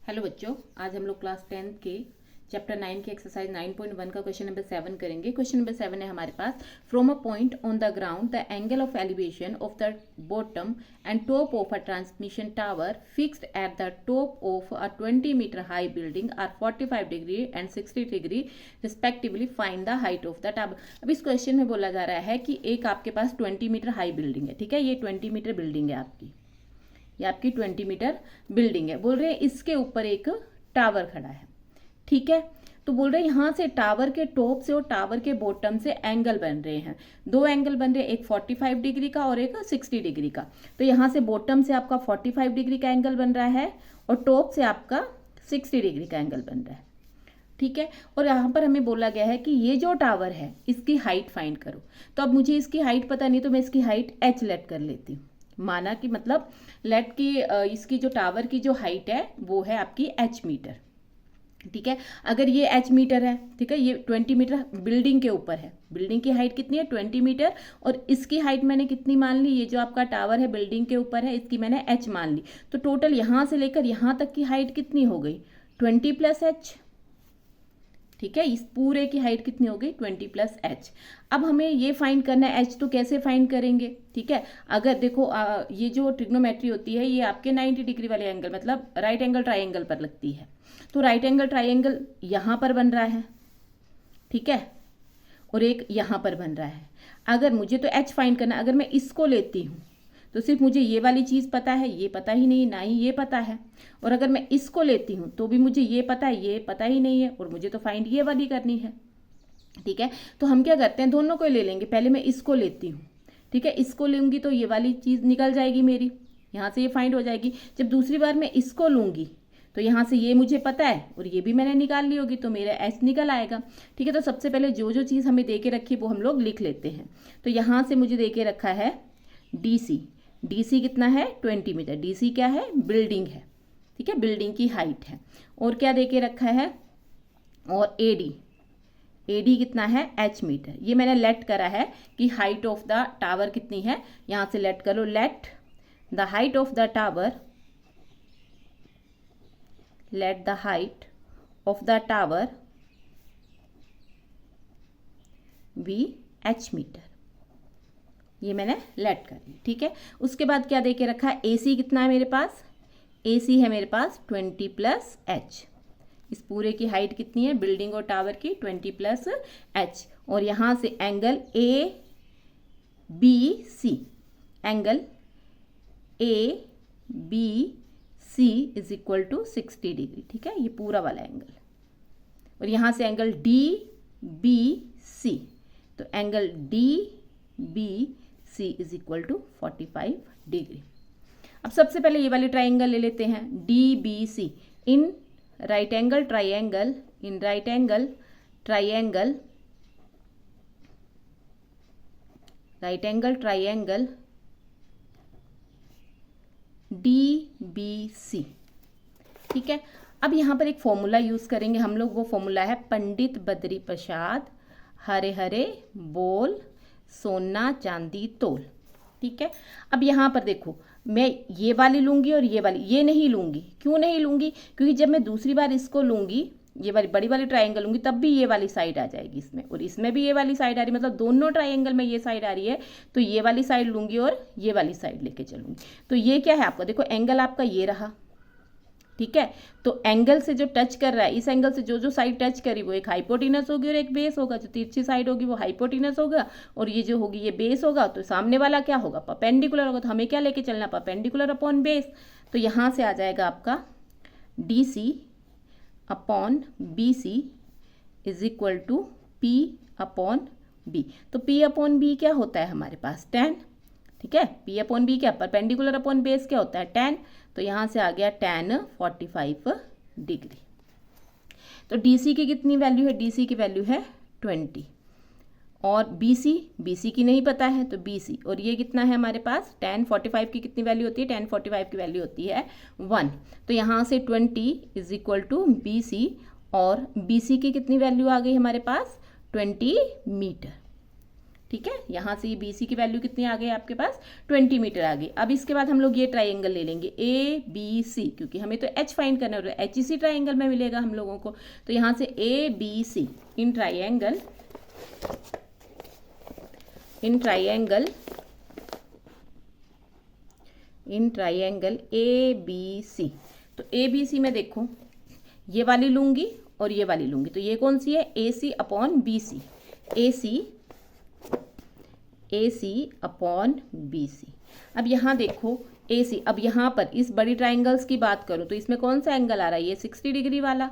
Hello बच्चों, आज हम लोग क्लास 10 के चैप्टर 9 के एक्सरसाइज 9.1 का क्वेश्चन नंबर 7 करेंगे। क्वेश्चन नंबर 7 है हमारे पास, from a point on the ground the angle of elevation of the bottom and top of a transmission tower fixed at the top of a 20 metre high building are 45 degree and 60 degree respectively find the height of the tower. अब इस question में बोला जा रहा है कि एक आपके पास 20 मीटर हाई बिल्डिंग है, ठीक है। ये 20 मीटर बिल्डिंग है आपकी, ये आपकी 20 मीटर बिल्डिंग है। बोल रहे हैं इसके ऊपर एक टावर खड़ा है, ठीक है। तो बोल रहे हैं यहाँ से टावर के टॉप से और टावर के बॉटम से एंगल बन रहे हैं, दो एंगल बन रहे हैं, एक 45 डिग्री का और एक 60 डिग्री का। तो यहाँ से बॉटम से आपका 45 डिग्री का एंगल बन रहा है और टॉप से आपका 60 डिग्री का एंगल बन रहा है, ठीक है। और यहाँ पर हमें बोला गया है कि ये जो टावर है इसकी हाइट फाइंड करो। तो अब मुझे इसकी हाइट पता नहीं, तो मैं इसकी हाइट h लेट कर लेती हूँ। माना कि मतलब लेट की इसकी जो टावर की जो हाइट है वो है आपकी h मीटर, ठीक है। अगर ये h मीटर है, ठीक है, ये 20 मीटर बिल्डिंग के ऊपर है, बिल्डिंग की हाइट कितनी है 20 मीटर, और इसकी हाइट मैंने कितनी मान ली, ये जो आपका टावर है बिल्डिंग के ऊपर है इसकी मैंने h मान ली। तो टोटल यहाँ से लेकर यहाँ तक की हाइट कितनी हो गई 20 प्लस h, ठीक है। इस पूरे की हाइट कितनी हो गई 20 प्लस h। अब हमें ये फाइंड करना है h, तो कैसे फाइंड करेंगे, ठीक है। अगर देखो ये जो ट्रिग्नोमेट्री होती है ये आपके 90 डिग्री वाले एंगल मतलब राइट एंगल ट्राइंगल पर लगती है। तो राइट एंगल ट्राइंगल यहाँ पर बन रहा है, ठीक है, और एक यहाँ पर बन रहा है। अगर मुझे तो h फाइंड करना है, अगर मैं इसको लेती हूँ तो सिर्फ मुझे ये वाली चीज़ पता है, ये पता ही नहीं, ना ही ये पता है। और अगर मैं इसको लेती हूँ तो भी मुझे ये पता है, ये पता ही नहीं है, और मुझे तो फाइंड ये वाली करनी है, ठीक है। तो हम क्या करते हैं, दोनों को ले लेंगे। पहले मैं इसको लेती हूँ, ठीक है, इसको लूँगी तो ये वाली चीज़ निकल जाएगी मेरी, यहाँ से ये फाइंड हो जाएगी। जब दूसरी बार मैं इसको लूँगी तो यहाँ से ये मुझे पता है और ये भी मैंने निकाल ली होगी, तो मेरा h निकल आएगा, ठीक है। तो सबसे पहले जो जो चीज़ हमें दे के रखी वो हम लोग लिख लेते हैं। तो यहाँ से मुझे दे के रखा है DC कितना है 20 मीटर, DC क्या है बिल्डिंग है, ठीक है, बिल्डिंग की हाइट है। और क्या दे के रखा है, और AD कितना है h मीटर। ये मैंने लेट करा है कि हाइट ऑफ द टावर कितनी है, यहाँ से लेट करो, let the height of the tower, let the height of the tower be h metre. ये मैंने लेट कर ली, ठीक है। उसके बाद क्या दे के रखा है, AC कितना है मेरे पास, AC है मेरे पास 20 प्लस h। इस पूरे की हाइट कितनी है बिल्डिंग और टावर की 20 प्लस h। और यहाँ से angle ABC, angle ABC is equal to 60 degree, ठीक है, ये पूरा वाला एंगल। और यहाँ से एंगल DBC, तो angle DBC is equal to 45 degree. अब सबसे पहले ये वाली ट्राइंगल ले लेते हैं, DBC in right angle triangle, in right angle triangle, right angle triangle DBC, ठीक है। अब यहाँ पर एक फॉर्मूला यूज करेंगे हम लोग, वो फॉर्मूला है पंडित बद्री प्रसाद हरे हरे बोल सोना चांदी तोल, ठीक है। अब यहाँ पर देखो, मैं ये वाली लूँगी और ये वाली, ये नहीं लूँगी। क्यों नहीं लूँगी, क्योंकि जब मैं दूसरी बार इसको लूँगी, ये वाली बड़ी वाली ट्राइंगल लूँगी, तब भी ये वाली साइड आ जाएगी इसमें, और इसमें भी ये वाली साइड आ रही है, मतलब दोनों ट्राइंगल में ये साइड आ रही है। तो ये वाली साइड लूँगी और ये वाली साइड लेके चलूँगी। तो ये क्या है आपका, देखो एंगल आपका ये रहा, ठीक है। तो एंगल से जो टच कर रहा है, इस एंगल से जो जो साइड टच करी वो एक हाइपोटिनस होगी और एक बेस होगा। जो तिरछी साइड होगी वो हाइपोटिनस होगा और ये जो होगी ये बेस होगा। तो सामने वाला क्या होगा, परपेंडिकुलर होगा। तो हमें क्या लेके चलना, परपेंडिकुलर अपॉन बेस। तो यहाँ से आ जाएगा आपका DC upon BC is equal to P upon B। तो P अपॉन B क्या होता है हमारे पास 10, ठीक है। P अपॉन B क्या, परपेंडिकुलर अपॉन बेस क्या होता है 10। तो यहाँ से आ गया tan 45 डिग्री। तो DC की कितनी वैल्यू है, DC की वैल्यू है 20, और BC की नहीं पता है तो BC, और ये कितना है हमारे पास tan 45 की कितनी वैल्यू होती है, tan 45 की वैल्यू होती है 1। तो यहाँ से 20 इज इक्वल टू BC, और BC की कितनी वैल्यू आ गई हमारे पास 20 मीटर, ठीक है। यहाँ से ये BC की वैल्यू कितनी आ गई आपके पास 20 मीटर आ गई। अब इसके बाद हम लोग ये ट्राइंगल ले लेंगे ABC, क्योंकि हमें तो H फाइंड करना है, HEC ट्राइंगल में मिलेगा हम लोगों को। तो यहाँ से ABC इन ट्राइंगल ABC। तो ABC में देखो ये वाली लूंगी और ये वाली लूंगी, तो ये कौन सी है AC upon BC, AC upon BC। अब यहाँ देखो AC, अब यहाँ पर इस बड़ी ट्राइंगल्स की बात करूँ तो इसमें कौन सा एंगल आ रहा है, ये 60 डिग्री वाला।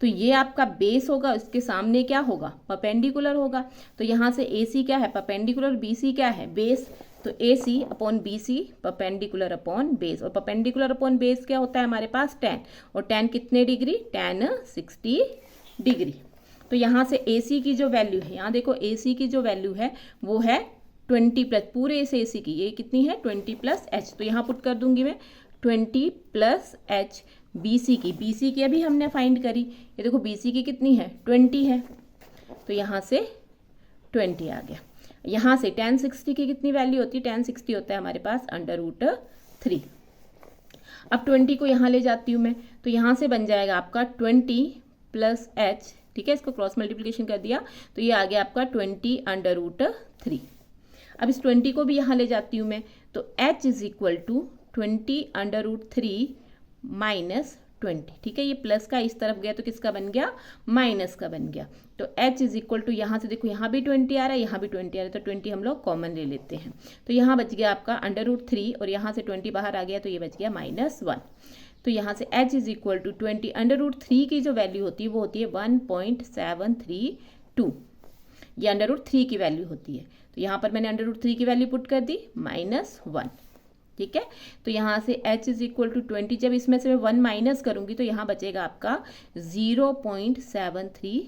तो ये आपका बेस होगा, उसके सामने क्या होगा, परपेंडिकुलर होगा। तो यहाँ से AC क्या है परपेंडिकुलर, BC क्या है बेस। तो AC upon BC perpendicular upon base, और परपेंडिकुलर अपॉन बेस क्या होता है हमारे पास tan, और tan कितने डिग्री, tan 60 डिग्री। तो यहाँ से AC की जो वैल्यू है, यहाँ देखो AC की जो वैल्यू है वो है 20 प्लस, पूरे इस AC की ये कितनी है 20 प्लस H। तो यहाँ पुट कर दूंगी मैं 20 प्लस H। BC की अभी हमने फाइंड करी, ये देखो BC की कितनी है 20 है, तो यहाँ से 20 आ गया। यहाँ से tan 60 की कितनी वैल्यू होती है, tan 60 होता है हमारे पास √3। अब 20 को यहाँ ले जाती हूँ मैं, तो यहाँ से बन जाएगा आपका 20 प्लस H, ठीक है। इसको क्रॉस मल्टीप्लिकेशन कर दिया तो ये आ गया आपका 20 √3। अब इस 20 को भी यहाँ ले जाती हूँ मैं, तो H is equal to 20 √3 minus 20, ठीक है। ये प्लस का इस तरफ गया तो किसका बन गया, माइनस का बन गया। तो H इज इक्वल टू यहाँ से देखो यहाँ भी 20 आ रहा है, यहाँ भी 20 आ रहा है, तो 20 हम लोग कॉमन ले लेते हैं। तो यहाँ बच गया आपका √3 और यहाँ से 20 बाहर आ गया तो ये बच गया -1। तो यहाँ से H इज इक्वल टू 20 √3 की जो वैल्यू होती है वो होती है 1.732, ये √3 की वैल्यू होती है। तो यहाँ पर मैंने √3 की वैल्यू पुट कर दी -1, ठीक है। तो यहाँ से H इज इक्वल टू 20, जब इसमें से मैं 1 माइनस करूँगी तो यहाँ बचेगा आपका 0.732।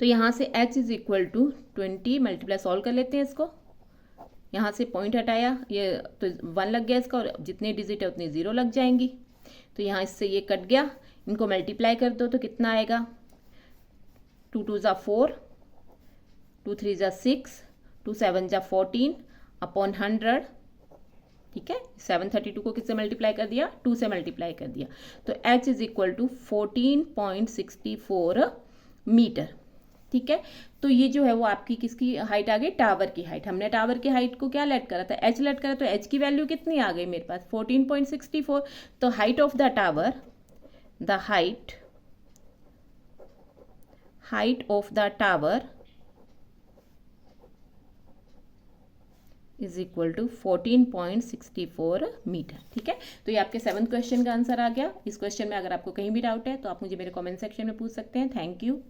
तो यहाँ से H is equal to 20 multiply solve कर लेते हैं इसको, यहाँ से पॉइंट हटाया ये तो 1 लग गया इसका, और जितने डिजिट है उतने 0 लग जाएंगी। तो यहाँ इससे ये कट गया, इनको मल्टीप्लाई कर दो तो कितना आएगा, 2 2 ज़ा 4, 2 3 ज़ा 6, 2 7 ज़ा 14 अपॉन 100, ठीक है। 732 को किससे मल्टीप्लाई कर दिया, 2 से मल्टीप्लाई कर दिया। तो H is equal to 14.64 metre, ठीक है। तो ये जो है वो आपकी किसकी हाइट आ गई, टावर की हाइट। हमने टावर की हाइट को क्या लेट करा था, H लेट करा, तो H की वैल्यू कितनी आ गई मेरे पास 14.64। तो height of the tower, the height of the tower is equal to 14.64 metre, ठीक है। तो ये आपके 7th क्वेश्चन का आंसर आ गया। इस क्वेश्चन में अगर आपको कहीं भी डाउट है तो आप मुझे मेरे कमेंट सेक्शन में पूछ सकते हैं। Thank you.